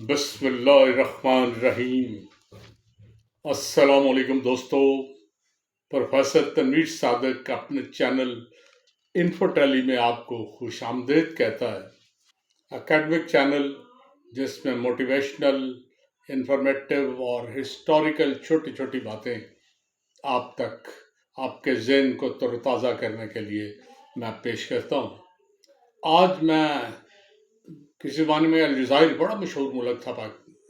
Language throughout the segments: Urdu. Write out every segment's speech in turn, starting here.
بسم اللہ الرحمن الرحیم۔ السلام علیکم دوستو، پروفیسر تنویر صادق اپنے چینل انفو ٹیلی میں آپ کو خوش آمدید کہتا ہے۔ اکیڈمک چینل جس میں موٹیویشنل، انفارمیٹیو اور ہسٹوریکل چھوٹی چھوٹی باتیں آپ تک آپ کے ذہن کو تر و تازہ کرنے کے لیے میں پیش کرتا ہوں۔ آج میں کسی زمانے میں الجزائر بڑا مشہور ملک تھا،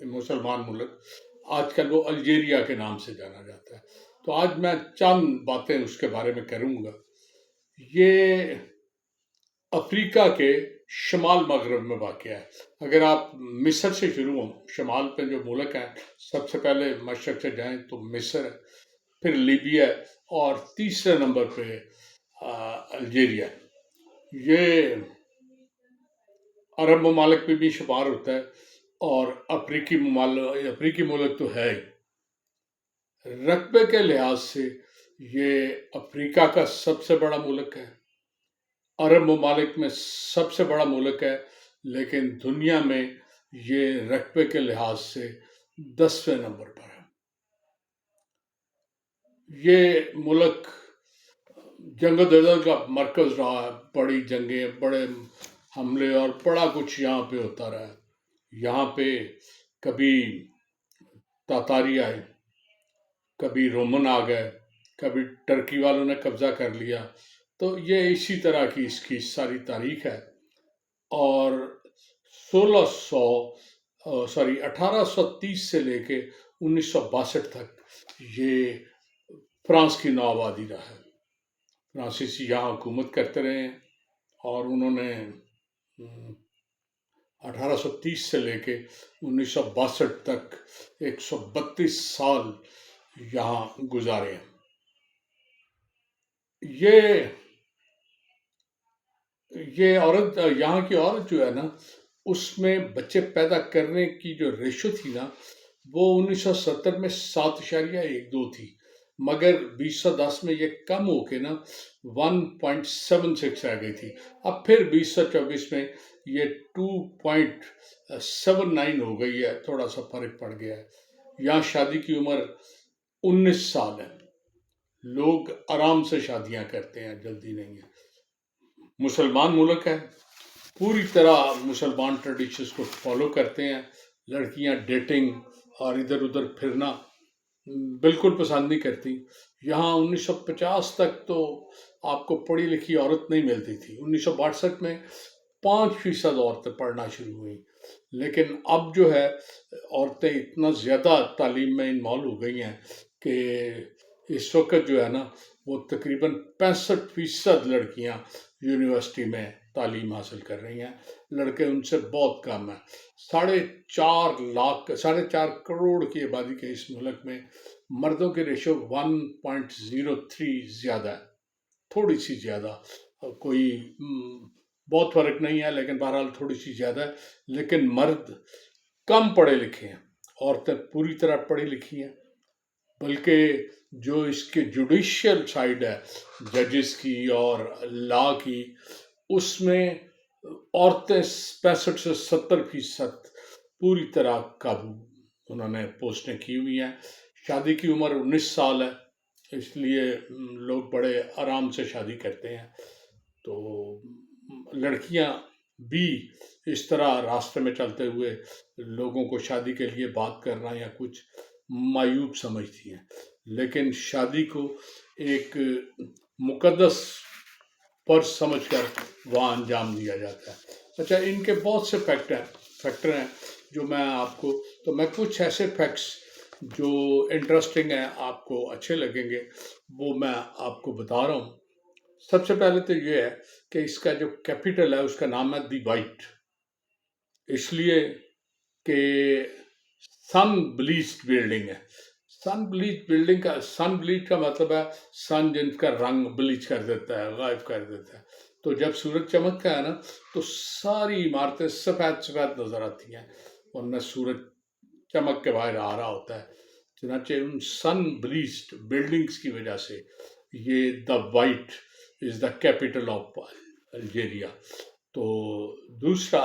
مسلمان ملک، آج کل وہ الجیریا کے نام سے جانا جاتا ہے۔ تو آج میں چند باتیں اس کے بارے میں کروں گا۔ یہ افریقہ کے شمال مغرب میں واقع ہے۔ اگر آپ مصر سے شروع ہوں، شمال پہ جو ملک ہے، سب سے پہلے مشرق سے جائیں تو مصر ہے، پھر لیبیا اور تیسرے نمبر پہ الجیریا۔ یہ عرب ممالک میں بھی شمار ہوتا ہے اور افریقی ملک تو ہے ہی۔ رقبے کے لحاظ سے یہ افریقہ کا سب سے بڑا ملک ہے، عرب ممالک میں سب سے بڑا ملک ہے، لیکن دنیا میں یہ رقبے کے لحاظ سے 10ویں نمبر پر ہے۔ یہ ملک جنگ و جدل کا مرکز رہا ہے، بڑی جنگیں، بڑے حملے اور بڑا کچھ یہاں پہ ہوتا رہا ہے۔ یہاں پہ کبھی تاتاری آئے، کبھی رومن آ گئے، کبھی ٹرکی والوں نے قبضہ کر لیا۔ تو یہ اسی طرح کی اس کی ساری تاریخ ہے۔ اور 1830 سے لے کے 1962 تک یہ فرانس کی نوآبادی رہا ہے۔ فرانسیسی یہاں حکومت کرتے رہے ہیں اور انہوں نے 1830 سے لے کے 1962 تک 132 سال یہاں گزارے ہیں۔ یہ عورت، یہاں کی عورت جو ہے نا، اس میں بچے پیدا کرنے کی جو ریشو تھی نا، وہ 1970 میں 7.12 تھی، مگر 2010 میں یہ کم ہو کے نا 1.76 رہ گئی تھی۔ اب پھر 2024 میں یہ 2.79 ہو گئی ہے، تھوڑا سا فرق پڑ گیا ہے۔ یہاں شادی کی عمر 19 سال ہے۔ لوگ آرام سے شادیاں کرتے ہیں، جلدی نہیں ہے۔ مسلمان ملک ہے، پوری طرح مسلمان ٹریڈیشنز کو فالو کرتے ہیں۔ لڑکیاں ڈیٹنگ اور ادھر ادھر پھرنا بالکل پسند نہیں کرتی۔ یہاں 1950 تک تو آپ کو پڑھی لکھی عورت نہیں ملتی تھی۔ 1962 میں 5% عورتیں پڑھنا شروع ہوئیں، لیکن اب جو ہے عورتیں اتنا زیادہ تعلیم میں انوالو ہو گئی ہیں کہ اس وقت جو ہے نا وہ تقریباً 65% لڑکیاں یونیورسٹی میں تعلیم حاصل کر رہی ہیں، لڑکے ان سے بہت کم ہیں۔ 4.5 کروڑ کی آبادی کے اس ملک میں مردوں کی ریشو 1.03 زیادہ ہے، تھوڑی سی زیادہ، کوئی بہت فرق نہیں ہے، لیکن بہرحال تھوڑی سی زیادہ ہے۔ لیکن مرد کم پڑھے لکھے ہیں، عورتیں پوری طرح پڑھی لکھی ہیں، بلکہ جو اس کے جوڈیشل سائیڈ ہے، ججز کی اور لا کی، اس میں عورتیں 65 سے 70% پوری طرح قابو انہوں نے پوسٹیں کی ہوئی ہیں۔ شادی کی عمر 19 سال ہے، اس لیے لوگ بڑے آرام سے شادی کرتے ہیں۔ تو لڑکیاں بھی اس طرح راستے میں چلتے ہوئے لوگوں کو شادی کے لیے بات کرنا یا کچھ معیوب سمجھتی ہیں، لیکن شادی کو ایک مقدس فرض سمجھ کر وہاں انجام دیا جاتا ہے۔ اچھا، ان کے بہت سے فیکٹر ہیں جو میں کچھ ایسے فیکٹس جو انٹرسٹنگ ہیں، آپ کو اچھے لگیں گے، وہ میں آپ کو بتا رہا ہوں۔ سب سے پہلے تو یہ ہے کہ اس کا جو کیپٹل ہے اس کا نام ہے دی وائٹ، اس لیے کہ سن بلیچڈ بلڈنگ ہے۔ سن بلیچ کا مطلب ہے سن جن کا رنگ بلیچ کر دیتا ہے، غائب کر دیتا ہے۔ تو جب سورج چمکتا ہے نا تو ساری عمارتیں سفید سفید نظر آتی ہیں، ورنہ سورج چمک کے باہر آ رہا ہوتا ہے۔ چنانچہ ان سن بلیچڈ بلڈنگز کی وجہ سے یہ دا white is the capital of Algeria. تو دوسرا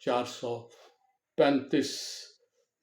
435